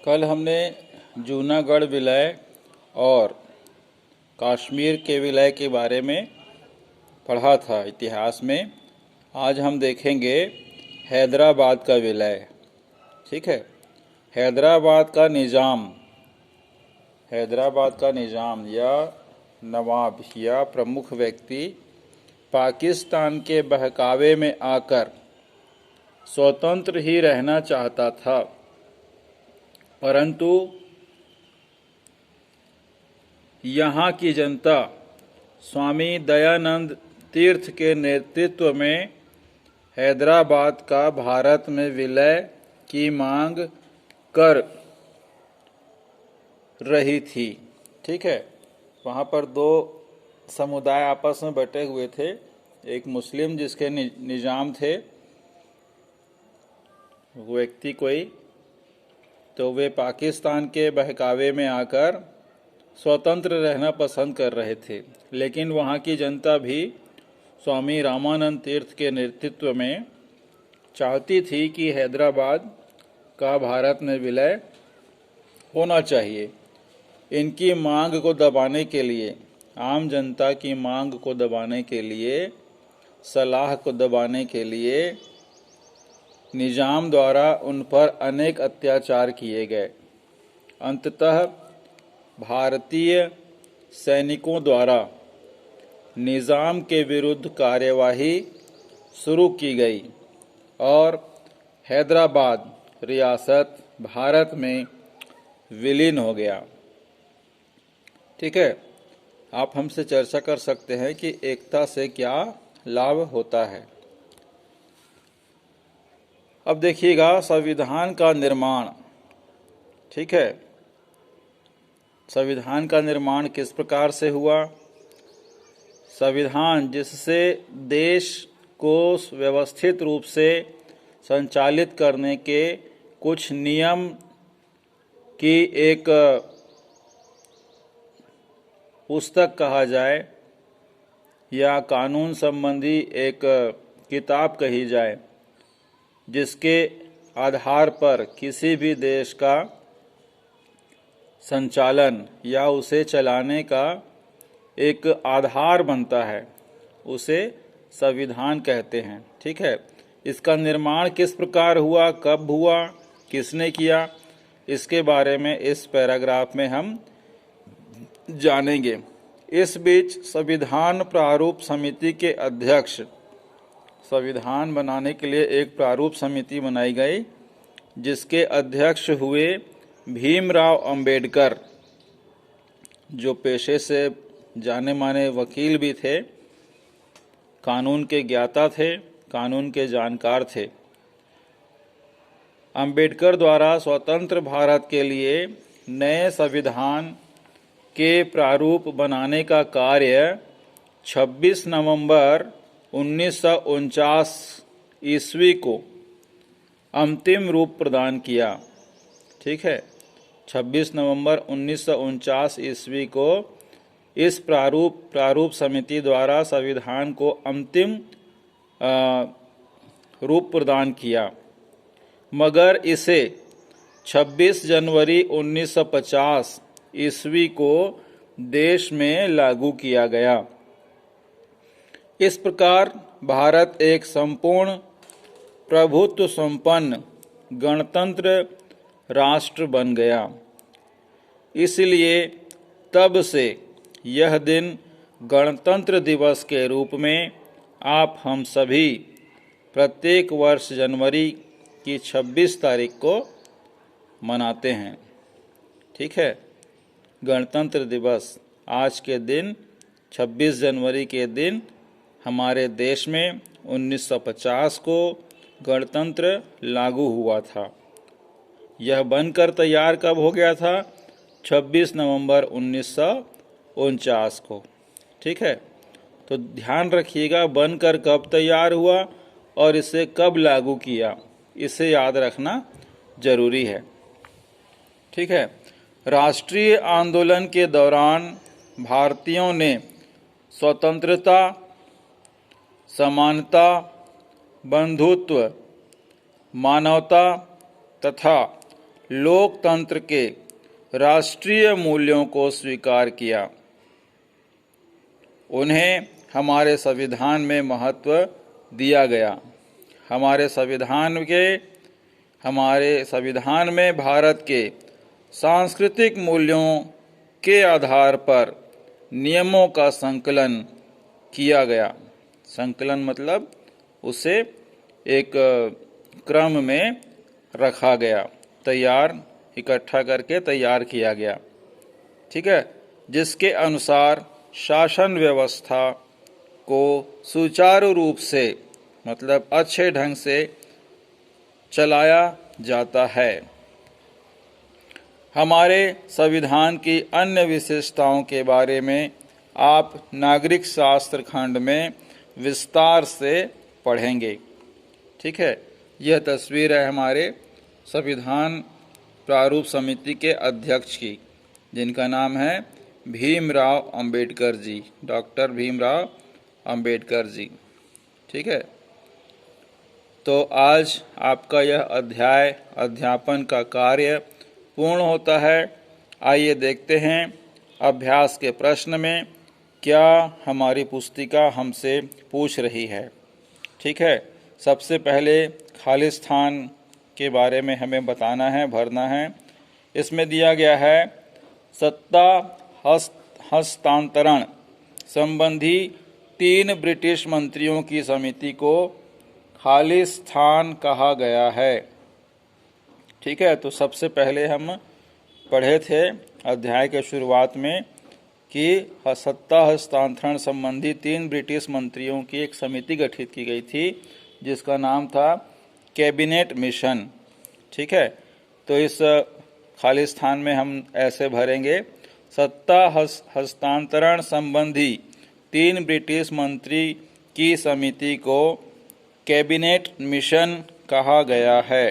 कल हमने जूनागढ़ विलय और कश्मीर के विलय के बारे में पढ़ा था इतिहास में। आज हम देखेंगे हैदराबाद का विलय। ठीक है, हैदराबाद का निज़ाम या नवाब या प्रमुख व्यक्ति पाकिस्तान के बहकावे में आकर स्वतंत्र ही रहना चाहता था, परंतु यहाँ की जनता स्वामी दयानंद तीर्थ के नेतृत्व में हैदराबाद का भारत में विलय की मांग कर रही थी। ठीक है, वहाँ पर दो समुदाय आपस में बटे हुए थे। एक मुस्लिम जिसके निजाम थे, वो व्यक्ति कोई, तो वे पाकिस्तान के बहकावे में आकर स्वतंत्र रहना पसंद कर रहे थे, लेकिन वहाँ की जनता भी स्वामी रामानंद तीर्थ के नेतृत्व में चाहती थी कि हैदराबाद का भारत में विलय होना चाहिए। इनकी मांग को दबाने के लिए, आम जनता की मांग को दबाने के लिए, सलाह को दबाने के लिए निजाम द्वारा उन पर अनेक अत्याचार किए गए। अंततः भारतीय सैनिकों द्वारा निजाम के विरुद्ध कार्यवाही शुरू की गई और हैदराबाद रियासत भारत में विलीन हो गया। ठीक है, आप हमसे चर्चा कर सकते हैं कि एकता से क्या लाभ होता है। अब देखिएगा संविधान का निर्माण। ठीक है, संविधान का निर्माण किस प्रकार से हुआ। संविधान जिससे देश को व्यवस्थित रूप से संचालित करने के कुछ नियम की एक पुस्तक कहा जाए या कानून संबंधी एक किताब कही जाए, जिसके आधार पर किसी भी देश का संचालन या उसे चलाने का एक आधार बनता है, उसे संविधान कहते हैं। ठीक है, इसका निर्माण किस प्रकार हुआ, कब हुआ, किसने किया, इसके बारे में इस पैराग्राफ में हम जानेंगे। इस बीच संविधान प्रारूप समिति के अध्यक्ष, संविधान बनाने के लिए एक प्रारूप समिति बनाई गई, जिसके अध्यक्ष हुए भीमराव अंबेडकर, जो पेशे से जाने माने वकील भी थे, कानून के ज्ञाता थे, कानून के जानकार थे। अंबेडकर द्वारा स्वतंत्र भारत के लिए नए संविधान के प्रारूप बनाने का कार्य 26 नवंबर 1949 ईस्वी को अंतिम रूप प्रदान किया। ठीक है, 26 नवंबर 1949 ईस्वी को इस प्रारूप समिति द्वारा संविधान को अंतिम रूप प्रदान किया, मगर इसे 26 जनवरी 1950 ईस्वी को देश में लागू किया गया। इस प्रकार भारत एक संपूर्ण प्रभुत्व संपन्न गणतंत्र राष्ट्र बन गया। इसलिए तब से यह दिन गणतंत्र दिवस के रूप में आप हम सभी प्रत्येक वर्ष जनवरी की 26 तारीख को मनाते हैं। ठीक है, गणतंत्र दिवस आज के दिन 26 जनवरी के दिन हमारे देश में 1950 को गणतंत्र लागू हुआ था। यह बनकर तैयार कब हो गया था? 26 नवंबर 1949 को। ठीक है, तो ध्यान रखिएगा बनकर कब तैयार हुआ और इसे कब लागू किया, इसे याद रखना जरूरी है। ठीक है, राष्ट्रीय आंदोलन के दौरान भारतीयों ने स्वतंत्रता, समानता, बंधुत्व, मानवता तथा लोकतंत्र के राष्ट्रीय मूल्यों को स्वीकार किया। उन्हें हमारे संविधान में महत्व दिया गया। हमारे संविधान में भारत के सांस्कृतिक मूल्यों के आधार पर नियमों का संकलन किया गया। संकलन मतलब उसे एक क्रम में रखा गया, इकट्ठा करके तैयार किया गया। ठीक है, जिसके अनुसार शासन व्यवस्था को सुचारू रूप से मतलब अच्छे ढंग से चलाया जाता है। हमारे संविधान की अन्य विशेषताओं के बारे में आप नागरिक शास्त्र खंड में विस्तार से पढ़ेंगे। ठीक है, यह तस्वीर है हमारे संविधान प्रारूप समिति के अध्यक्ष की, जिनका नाम है भीमराव अंबेडकर जी, डॉक्टर भीमराव अंबेडकर जी। ठीक है, तो आज आपका यह अध्याय अध्यापन का कार्य पूर्ण होता है। आइए देखते हैं अभ्यास के प्रश्न में क्या हमारी पुस्तिका हमसे पूछ रही है। ठीक है, सबसे पहले खालिस्तान के बारे में हमें बताना है, भरना है। इसमें दिया गया है सत्ता हस्तांतरण संबंधी 3 ब्रिटिश मंत्रियों की समिति को खालिस्तान कहा गया है। ठीक है, तो सबसे पहले हम पढ़े थे अध्याय के शुरुआत में कि सत्ता हस्तांतरण संबंधी 3 ब्रिटिश मंत्रियों की एक समिति गठित की गई थी, जिसका नाम था कैबिनेट मिशन। ठीक है, तो इस खालिस्तान में हम ऐसे भरेंगे, सत्ता हस्तांतरण संबंधी 3 ब्रिटिश मंत्री की समिति को कैबिनेट मिशन कहा गया है।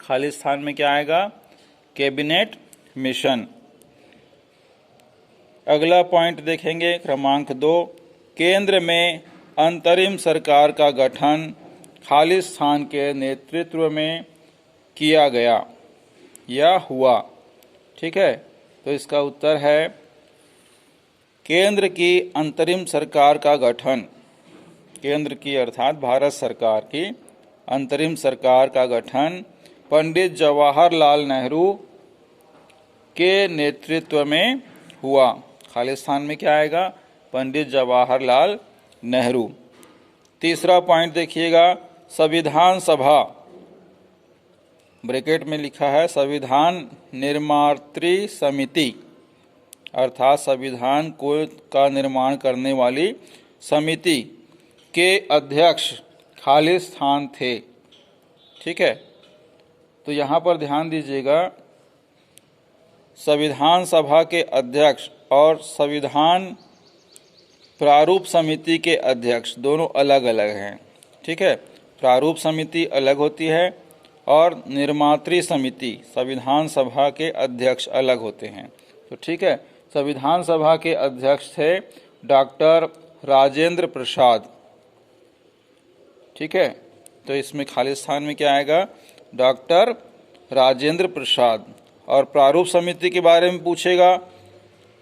खालिस्तान में क्या आएगा? Cabinet mission. अगला पॉइंट देखेंगे, क्रमांक 2, केंद्र में अंतरिम सरकार का गठन खालिस्तान के नेतृत्व में किया गया या हुआ। ठीक है, तो इसका उत्तर है केंद्र की अंतरिम सरकार का गठन, केंद्र की अर्थात भारत सरकार की अंतरिम सरकार का गठन पंडित जवाहरलाल नेहरू के नेतृत्व में हुआ। खालिस्तान में क्या आएगा? पंडित जवाहरलाल नेहरू। तीसरा पॉइंट देखिएगा, संविधान सभा, ब्रैकेट में लिखा है संविधान निर्मात्री समिति, अर्थात संविधान का निर्माण करने वाली समिति के अध्यक्ष खालिस्तान थे। ठीक है, तो यहाँ पर ध्यान दीजिएगा, संविधान सभा के अध्यक्ष और संविधान प्रारूप समिति के अध्यक्ष दोनों अलग अलग हैं। ठीक है, प्रारूप समिति अलग होती है और निर्मात्री समिति संविधान सभा के अध्यक्ष अलग होते हैं। तो ठीक है, संविधान सभा के अध्यक्ष थे डॉक्टर राजेंद्र प्रसाद। ठीक है, तो इसमें खालिस्तान में क्या आएगा? डॉक्टर राजेंद्र प्रसाद। और प्रारूप समिति के बारे में पूछेगा,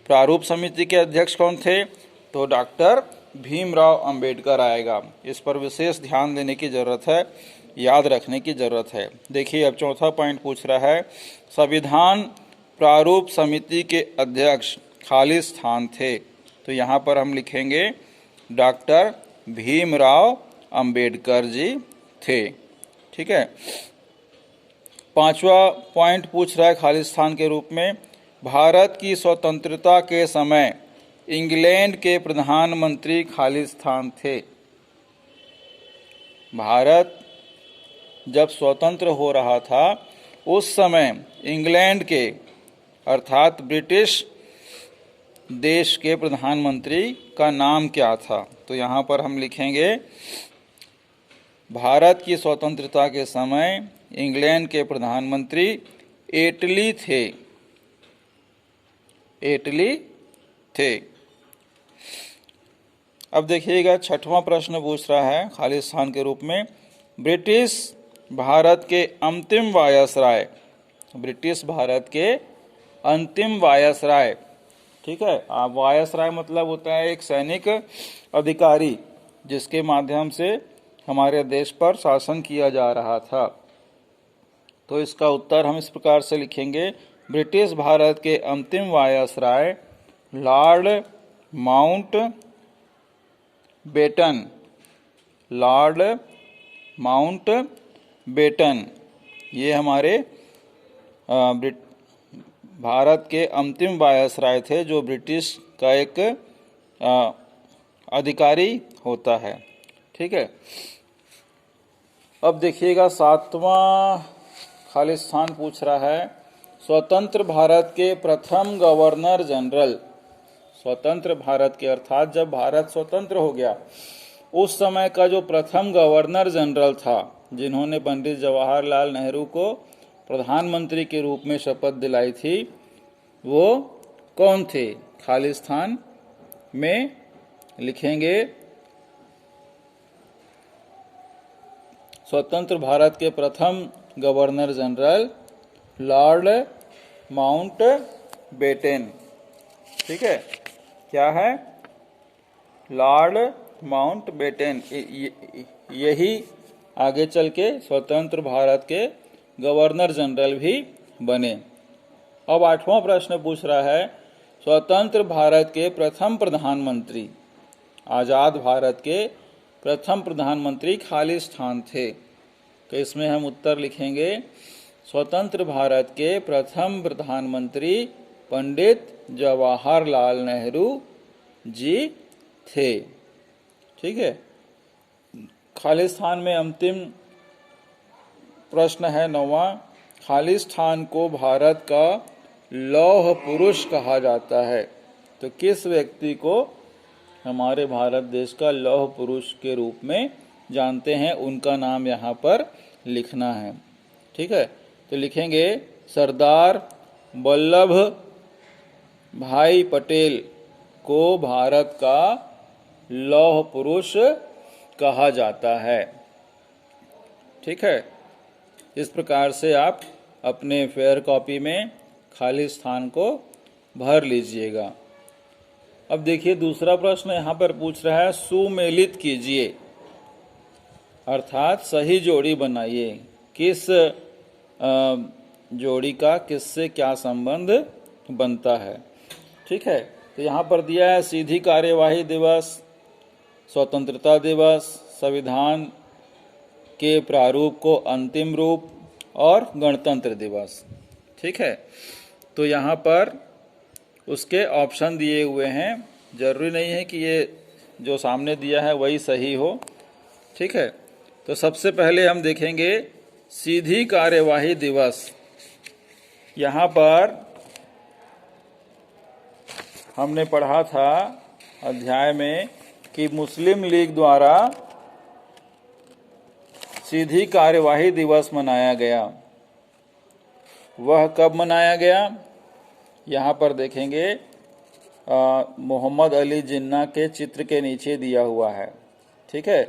प्रारूप समिति के अध्यक्ष कौन थे? तो डॉक्टर भीमराव अंबेडकर आएगा। इस पर विशेष ध्यान देने की जरूरत है, याद रखने की जरूरत है। देखिए, अब चौथा पॉइंट पूछ रहा है, संविधान प्रारूप समिति के अध्यक्ष खालिस्तान थे। तो यहाँ पर हम लिखेंगे डॉक्टर भीमराव अंबेडकर जी थे। ठीक है, पांचवा पॉइंट पूछ रहा है खालिस्तान के रूप में, भारत की स्वतंत्रता के समय इंग्लैंड के प्रधानमंत्री खालिस्तान थे। भारत जब स्वतंत्र हो रहा था उस समय इंग्लैंड के अर्थात ब्रिटिश देश के प्रधानमंत्री का नाम क्या था? तो यहाँ पर हम लिखेंगे भारत की स्वतंत्रता के समय इंग्लैंड के प्रधानमंत्री एटली थे। एटली थे। अब देखिएगा, छठवां प्रश्न पूछ रहा है खालिस्तान के रूप में, ब्रिटिश भारत के अंतिम वायसराय ब्रिटिश भारत के अंतिम वायसराय। ठीक है, आप वायसराय मतलब होता है एक सैनिक अधिकारी जिसके माध्यम से हमारे देश पर शासन किया जा रहा था। तो इसका उत्तर हम इस प्रकार से लिखेंगे, ब्रिटिश भारत के अंतिम viceroy Lord Mountbatten. Lord Mountbatten ये हमारे भारत के अंतिम वायसराय थे, जो ब्रिटिश का एक अधिकारी होता है। ठीक है, अब देखिएगा 7वां खालिस्तान पूछ रहा है, स्वतंत्र भारत के प्रथम गवर्नर जनरल। स्वतंत्र भारत के अर्थात जब भारत स्वतंत्र हो गया उस समय का जो प्रथम गवर्नर जनरल था, जिन्होंने पंडित जवाहरलाल नेहरू को प्रधानमंत्री के रूप में शपथ दिलाई थी, वो कौन थे? खालिस्तान में लिखेंगे, स्वतंत्र भारत के प्रथम governor general Lord Mountbatten. ठीक है, क्या है? Lord Mountbatten. यही आगे चल के स्वतंत्र भारत के गवर्नर जनरल भी बने। अब 8वां प्रश्न पूछ रहा है, स्वतंत्र भारत के प्रथम प्रधानमंत्री, आजाद भारत के प्रथम प्रधानमंत्री खालिस्तान थे। तो इसमें हम उत्तर लिखेंगे, स्वतंत्र भारत के प्रथम प्रधानमंत्री पंडित जवाहरलाल नेहरू जी थे। ठीक है, खालिस्तान में अंतिम प्रश्न है 9वां, खालिस्तान को भारत का लौह पुरुष कहा जाता है। तो किस व्यक्ति को हमारे भारत देश का लौह पुरुष के रूप में जानते हैं, उनका नाम यहाँ पर लिखना है। ठीक है, तो लिखेंगे, सरदार वल्लभ भाई पटेल को भारत का लौह पुरुष कहा जाता है। ठीक है, इस प्रकार से आप अपने फेयर कॉपी में खालिस्तान को भर लीजिएगा। अब देखिए दूसरा प्रश्न यहाँ पर पूछ रहा है, सुमेलित कीजिए, अर्थात सही जोड़ी बनाइए। किस जोड़ी का किससे क्या संबंध बनता है? ठीक है, तो यहाँ पर दिया है, सीधी कार्यवाही दिवस, स्वतंत्रता दिवस, संविधान के प्रारूप को अंतिम रूप और गणतंत्र दिवस। ठीक है, तो यहाँ पर उसके ऑप्शन दिए हुए हैं, जरूरी नहीं है कि ये जो सामने दिया है वही सही हो। ठीक है, तो सबसे पहले हम देखेंगे सीधी कार्यवाही दिवस। यहाँ पर हमने पढ़ा था अध्याय में कि मुस्लिम लीग द्वारा सीधी कार्यवाही दिवस मनाया गया। वह कब मनाया गया? यहाँ पर देखेंगे, मोहम्मद अली जिन्ना के चित्र के नीचे दिया हुआ है। ठीक है,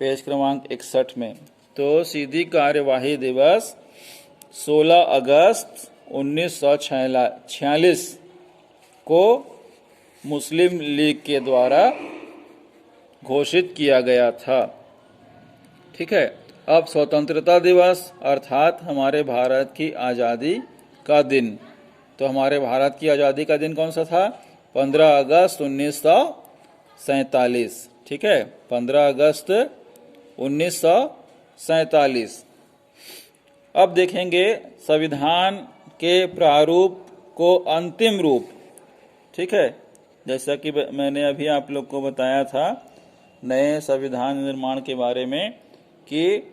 पेज क्रमांक 61 में। तो सीधी कार्यवाही दिवस 16 अगस्त 1946 को मुस्लिम लीग के द्वारा घोषित किया गया था। ठीक है, अब स्वतंत्रता दिवस अर्थात हमारे भारत की आज़ादी का दिन। तो हमारे भारत की आज़ादी का दिन कौन सा था? 15 अगस्त 1947। ठीक है, 15 अगस्त 1947। अब देखेंगे संविधान के प्रारूप को अंतिम रूप। ठीक है, जैसा कि मैंने अभी आप लोग को बताया था नए संविधान निर्माण के बारे में कि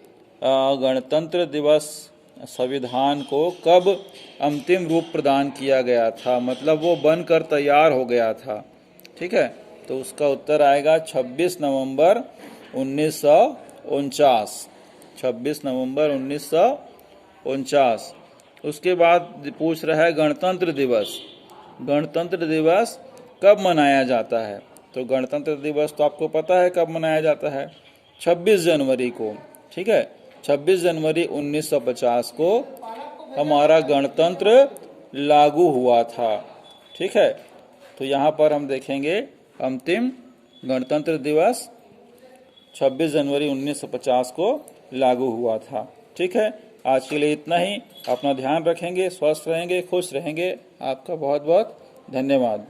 गणतंत्र दिवस संविधान को कब अंतिम रूप प्रदान किया गया था, मतलब वो बनकर तैयार हो गया था। ठीक है, तो उसका उत्तर आएगा 26 नवंबर 1949। 26 नवंबर 1949। उसके बाद पूछ रहा है गणतंत्र दिवस। गणतंत्र दिवस कब मनाया जाता है? तो गणतंत्र दिवस तो आपको पता है कब मनाया जाता है, 26 जनवरी को। ठीक है, 26 जनवरी 1950 को हमारा गणतंत्र लागू हुआ था। ठीक है, तो यहाँ पर हम देखेंगे अंतिम गणतंत्र दिवस 26 जनवरी 1950 को लागू हुआ था। ठीक है, आज के लिए इतना ही। अपना ध्यान रखेंगे, स्वस्थ रहेंगे, खुश रहेंगे। आपका बहुत बहुत धन्यवाद।